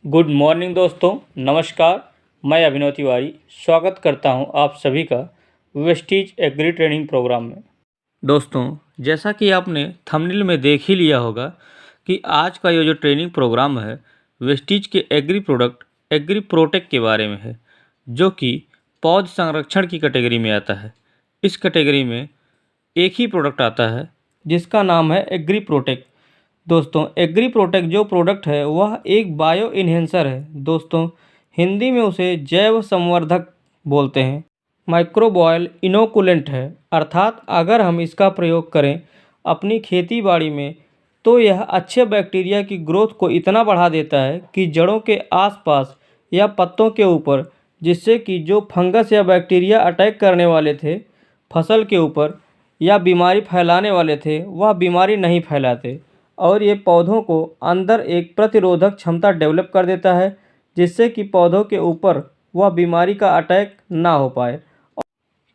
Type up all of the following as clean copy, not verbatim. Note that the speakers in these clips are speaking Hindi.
गुड मॉर्निंग दोस्तों, नमस्कार। मैं अभिनव तिवारी स्वागत करता हूं आप सभी का वेस्टीज एग्री ट्रेनिंग प्रोग्राम में। दोस्तों, जैसा कि आपने थंबनेल में देख ही लिया होगा कि आज का ये जो ट्रेनिंग प्रोग्राम है वेस्टीज के एग्री प्रोडक्ट एग्री प्रोटेक्ट के बारे में है, जो कि पौध संरक्षण की कैटेगरी में आता है। इस कैटेगरी में एक ही प्रोडक्ट आता है जिसका नाम है एग्री प्रोटेक्ट। दोस्तों, एग्री प्रोटेक्ट जो प्रोडक्ट है वह एक बायो इन्हेंसर है। दोस्तों, हिंदी में उसे जैव संवर्धक बोलते हैं। माइक्रोबॉयल इनोकुलेंट है, अर्थात अगर हम इसका प्रयोग करें अपनी खेती बाड़ी में तो यह अच्छे बैक्टीरिया की ग्रोथ को इतना बढ़ा देता है कि जड़ों के आसपास या पत्तों के ऊपर, जिससे कि जो फंगस या बैक्टीरिया अटैक करने वाले थे फसल के ऊपर या बीमारी फैलाने वाले थे, वह बीमारी नहीं फैलाते। और ये पौधों को अंदर एक प्रतिरोधक क्षमता डेवलप कर देता है, जिससे कि पौधों के ऊपर वह बीमारी का अटैक ना हो पाए।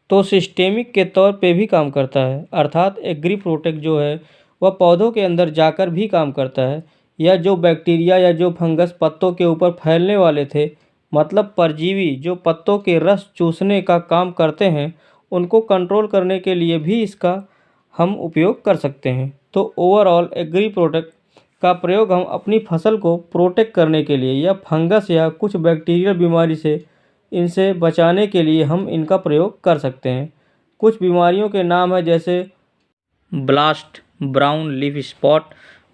तो सिस्टेमिक के तौर पे भी काम करता है, अर्थात एग्री प्रोटेक्ट जो है वह पौधों के अंदर जाकर भी काम करता है, या जो बैक्टीरिया या जो फंगस पत्तों के ऊपर फैलने वाले थे, मतलब परजीवी जो पत्तों के रस चूसने का काम करते हैं, उनको कंट्रोल करने के लिए भी इसका हम उपयोग कर सकते हैं। तो ओवरऑल एग्री प्रोटेक्ट का प्रयोग हम अपनी फसल को प्रोटेक्ट करने के लिए या फंगस या कुछ बैक्टीरियल बीमारी से इनसे बचाने के लिए हम इनका प्रयोग कर सकते हैं। कुछ बीमारियों के नाम है जैसे blast, brown leaf spot,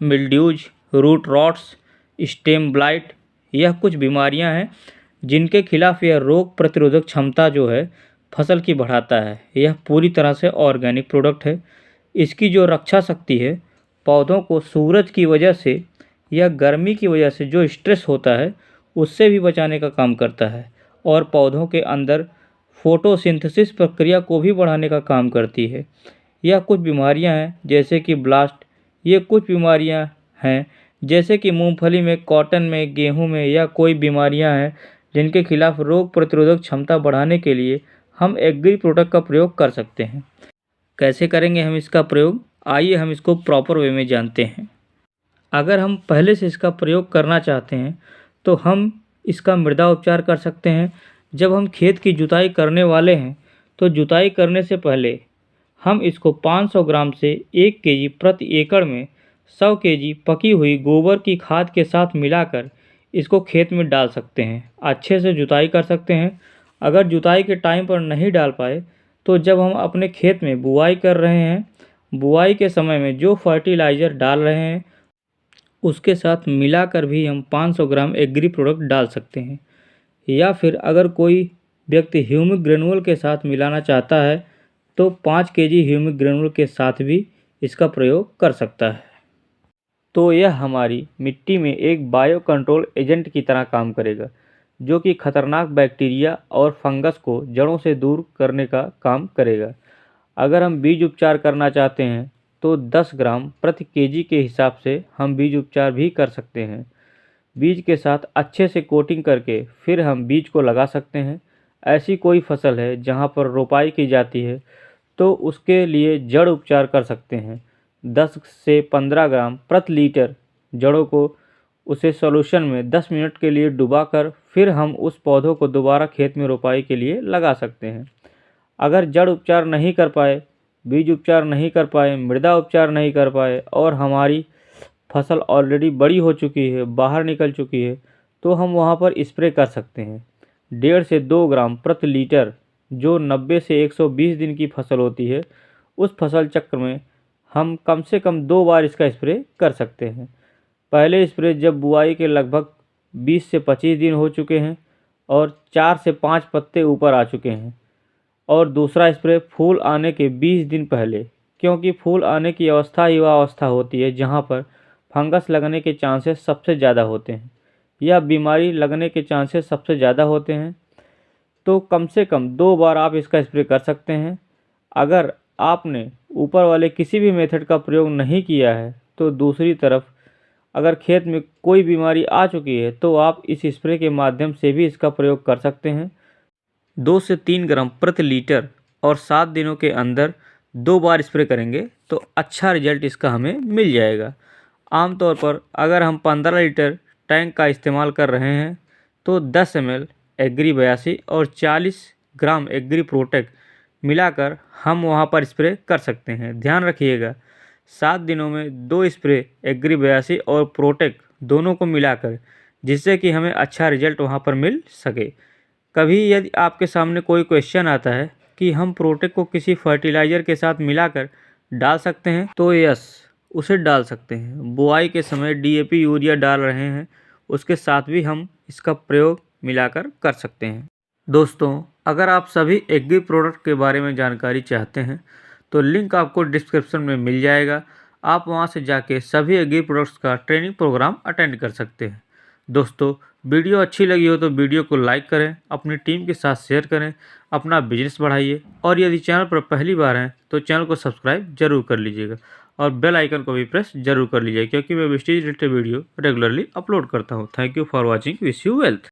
mildews, root rots, stem blight. यह कुछ बीमारियां हैं जिनके खिलाफ यह रोग प्रतिरोधक क्षमता जो है फसल की बढ़ाता है। यह पूरी तरह से ऑर्गेनिक प्रोडक्ट है। इसकी जो रक्षा शक्ति है, पौधों को सूरज की वजह से या गर्मी की वजह से जो स्ट्रेस होता है उससे भी बचाने का काम करता है, और पौधों के अंदर फोटोसिंथेसिस प्रक्रिया को भी बढ़ाने का काम करती है। यह कुछ बीमारियां हैं जैसे कि ब्लास्ट। ये कुछ बीमारियां हैं जैसे कि मूंगफली में, कॉटन में, गेहूं में, या कोई बीमारियां हैं जिनके खिलाफ रोग प्रतिरोधक क्षमता बढ़ाने के लिए हम एग्री प्रोडक्ट का प्रयोग कर सकते हैं। कैसे करेंगे हम इसका प्रयोग, आइए हम इसको प्रॉपर वे में जानते हैं। अगर हम पहले से इसका प्रयोग करना चाहते हैं तो हम इसका मृदा उपचार कर सकते हैं। जब हम खेत की जुताई करने वाले हैं तो जुताई करने से पहले हम इसको 500 ग्राम से 1 केजी प्रति एकड़ में 100 केजी पकी हुई गोबर की खाद के साथ मिलाकर इसको खेत में डाल सकते हैं। अच्छे से जुताई कर सकते हैं। अगर जुताई के टाइम पर नहीं डाल पाए तो जब हम अपने खेत में बुआई कर रहे हैं, बुआई के समय में जो फर्टिलाइज़र डाल रहे हैं उसके साथ मिलाकर भी हम 500 ग्राम एग्री प्रोडक्ट डाल सकते हैं। या फिर अगर कोई व्यक्ति ह्यूमिक ग्रेनुअल के साथ मिलाना चाहता है तो 5 केजी ह्यूमिक ग्रेनुअल के साथ भी इसका प्रयोग कर सकता है। तो यह हमारी मिट्टी में एक बायो कंट्रोल एजेंट की तरह काम करेगा, जो कि खतरनाक बैक्टीरिया और फंगस को जड़ों से दूर करने का काम करेगा। अगर हम बीज उपचार करना चाहते हैं तो 10 ग्राम प्रति केजी के हिसाब से हम बीज उपचार भी कर सकते हैं। बीज के साथ अच्छे से कोटिंग करके फिर हम बीज को लगा सकते हैं। ऐसी कोई फसल है जहां पर रोपाई की जाती है तो उसके लिए जड़ उपचार कर सकते हैं। 10 से 15 ग्राम प्रति लीटर जड़ों को उसे सॉल्यूशन में 10 मिनट के लिए डुबाकर फिर हम उस पौधों को दोबारा खेत में रोपाई के लिए लगा सकते हैं। अगर जड़ उपचार नहीं कर पाए, बीज उपचार नहीं कर पाए, मृदा उपचार नहीं कर पाए और हमारी फसल ऑलरेडी बड़ी हो चुकी है, बाहर निकल चुकी है, तो हम वहाँ पर स्प्रे कर सकते हैं। 1.5 से 2 ग्राम प्रति लीटर जो 90 से 120 दिन की फसल होती है, उस फसल चक्र में हम कम से कम 2 बार इसका स्प्रे कर सकते हैं। पहले स्प्रे जब बुआई के लगभग 20 से 25 दिन हो चुके हैं और 4 से 5 पत्ते ऊपर आ चुके हैं, और दूसरा स्प्रे फूल आने के 20 दिन पहले, क्योंकि फूल आने की अवस्था ही वह अवस्था होती है जहाँ पर फंगस लगने के चांसेस सबसे ज़्यादा होते हैं या बीमारी लगने के चांसेस सबसे ज़्यादा होते हैं। तो कम से कम 2 बार आप इसका स्प्रे कर सकते हैं। अगर आपने ऊपर वाले किसी भी मेथड का प्रयोग नहीं किया है तो दूसरी तरफ अगर खेत में कोई बीमारी आ चुकी है तो आप इस स्प्रे के माध्यम से भी इसका प्रयोग कर सकते हैं। 2 से 3 ग्राम प्रति लीटर और 7 दिनों के अंदर 2 बार स्प्रे करेंगे तो अच्छा रिजल्ट इसका हमें मिल जाएगा। आमतौर पर अगर हम 15 लीटर टैंक का इस्तेमाल कर रहे हैं तो 10 ml एग्री 82 और 40 ग्राम एग्री प्रोटेक्ट मिलाकर हम वहां पर स्प्रे कर सकते हैं। ध्यान रखिएगा 7 दिनों में 2 स्प्रे एग्री 82 और प्रोटेक्ट दोनों को मिलाकर, जिससे कि हमें अच्छा रिजल्ट वहां पर मिल सके। कभी यदि आपके सामने कोई क्वेश्चन आता है कि हम प्रोटेक्ट को किसी फर्टिलाइज़र के साथ मिलाकर डाल सकते हैं, तो यस, उसे डाल सकते हैं। बुआई के समय डीएपी यूरिया डाल रहे हैं, उसके साथ भी हम इसका प्रयोग मिलाकर कर सकते हैं। दोस्तों, अगर आप सभी एग्री प्रोडक्ट के बारे में जानकारी चाहते हैं तो लिंक आपको डिस्क्रिप्शन में मिल जाएगा। आप वहां से जाके सभी एग्री प्रोडक्ट्स का ट्रेनिंग प्रोग्राम अटेंड कर सकते हैं। दोस्तों, वीडियो अच्छी लगी हो तो वीडियो को लाइक करें, अपनी टीम के साथ शेयर करें, अपना बिजनेस बढ़ाइए और यदि चैनल पर पहली बार हैं तो चैनल को सब्सक्राइब जरूर कर लीजिएगा और बेल आइकन को भी प्रेस जरूर कर लीजिएगा, क्योंकि मैं wastage related video regularly upload करता हूँ। Thank you for watching. Wish you wealth.